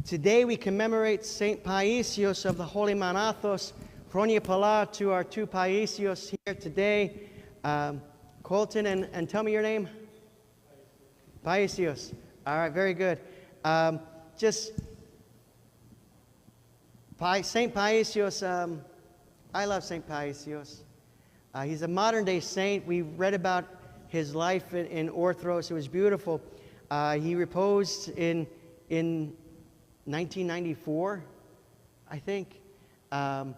Today we commemorate St.Paisios of the Holy Mount Athos. Χρόνια πολλά to our two Paisios here today. Colton, and tell me your name. Paisios. All right, very good. St. Paisios, I love St. Paisios. He's a modern-day saint. We read about his life in Orthros. It was beautiful. He reposed in 1994, I think. And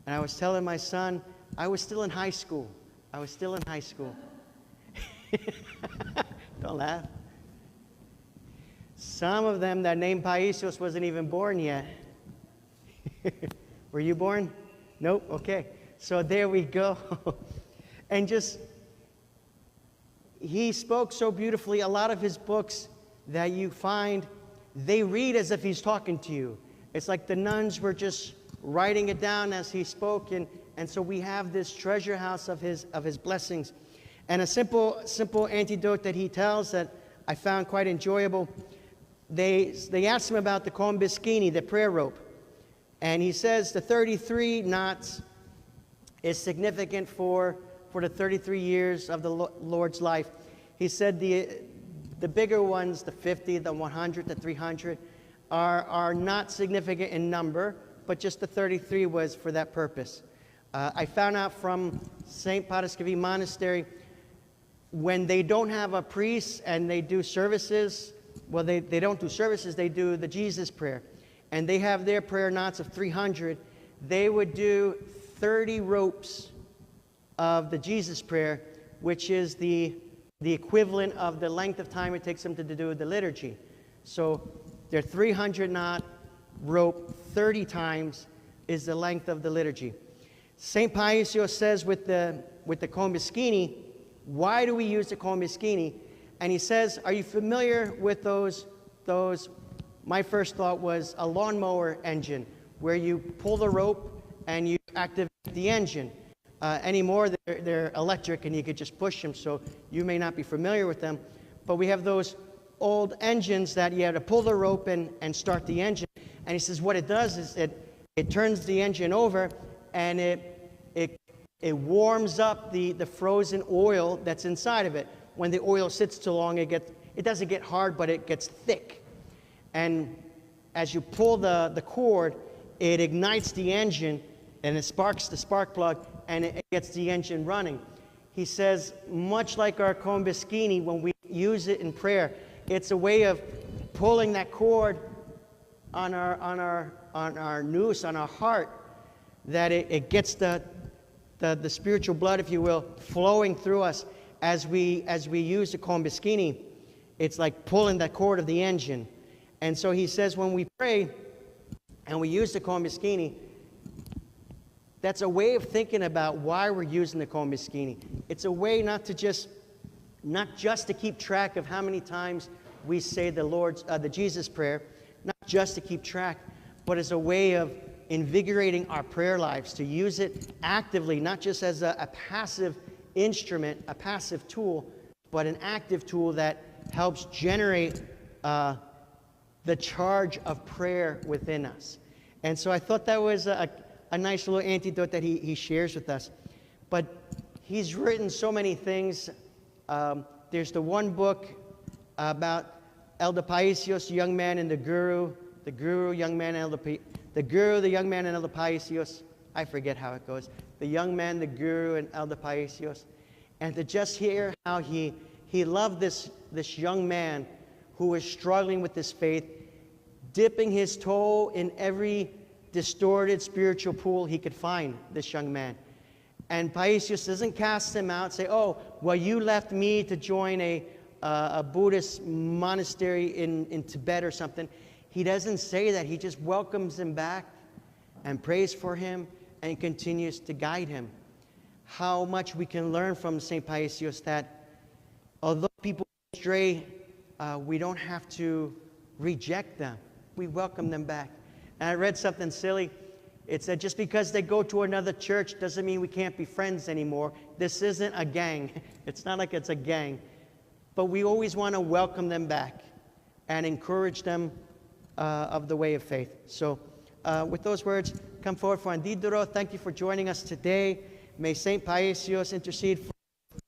I was telling my son, I was still in high school. Don't laugh. Some of them that named Paisios wasn't even born yet. Were you born? Nope? Okay. So there we go. And he spoke so beautifully. A lot of his books that you find, they read as if he's talking to you. It's like the nuns were just writing it down as he spoke, and so we have this treasure house of his blessings. And a simple antidote that he tells that I found quite enjoyable. They asked him about the combischini, the prayer rope, and he says the 33 knots is significant for the 33 years of the Lord's life. He said the bigger ones, the 50, the 100, the 300, are not significant in number, but just the 33 was for that purpose. I found out from St. Paisios Monastery, when they don't have a priest and they do services, well, they don't do services, they do the Jesus prayer. And they have their prayer knots of 300. They would do 30 ropes of the Jesus prayer, which is the equivalent of the length of time it takes them to do the liturgy. So their 300 knot rope 30 times is the length of the liturgy. St. Paisios says with the combischini, why do we use the combischini? And he says, are you familiar with those? My first thought was a lawnmower engine, where you pull the rope and you activate the engine. Anymore, they're electric and you could just push them, so you may not be familiar with them. But we have those old engines that you have to pull the rope and start the engine. And he says what it does is it turns the engine over, and it warms up the frozen oil that's inside of it. When the oil sits too long, it doesn't get hard, but it gets thick. And as you pull the cord, it ignites the engine, and it sparks the spark plug, and it gets the engine running. He says, much like our combischini, when we use it in prayer, it's a way of pulling that cord on our noose, on our heart, that it gets the spiritual blood, if you will, flowing through us as we use the combischini. It's like pulling that cord of the engine. And so he says when we pray and we use the combischini, that's a way of thinking about why we're using the combischini. It's a way not just to keep track of how many times we say the Jesus prayer, not just to keep track, but as a way of invigorating our prayer lives, to use it actively, not just as a passive instrument, a passive tool, but an active tool that helps generate the charge of prayer within us. And so I thought that was a nice little antidote that he shares with us. But he's written so many things. There's the one book about Elder Paisios, young man, and the guru, the young man, and Elder Paisios. I forget how it goes. The young man, the guru, and Elder Paisios. And to just hear how he loved this young man who was struggling with his faith, dipping his toe in every distorted spiritual pool he could find, this young man. And Paisios doesn't cast him out, say, oh, well, you left me to join a Buddhist monastery in Tibet or something. He doesn't say that. He just welcomes him back and prays for him and continues to guide him. How much we can learn from St. Paisios, that although people stray, we don't have to reject them. We welcome them back. And I read something silly. It said just because they go to another church doesn't mean we can't be friends anymore. This isn't a gang. It's not like it's a gang. But we always want to welcome them back and encourage them of the way of faith. So with those words, come forward for Andidoro. Thank you for joining us today. May St. Paisios intercede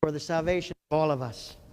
for the salvation of all of us.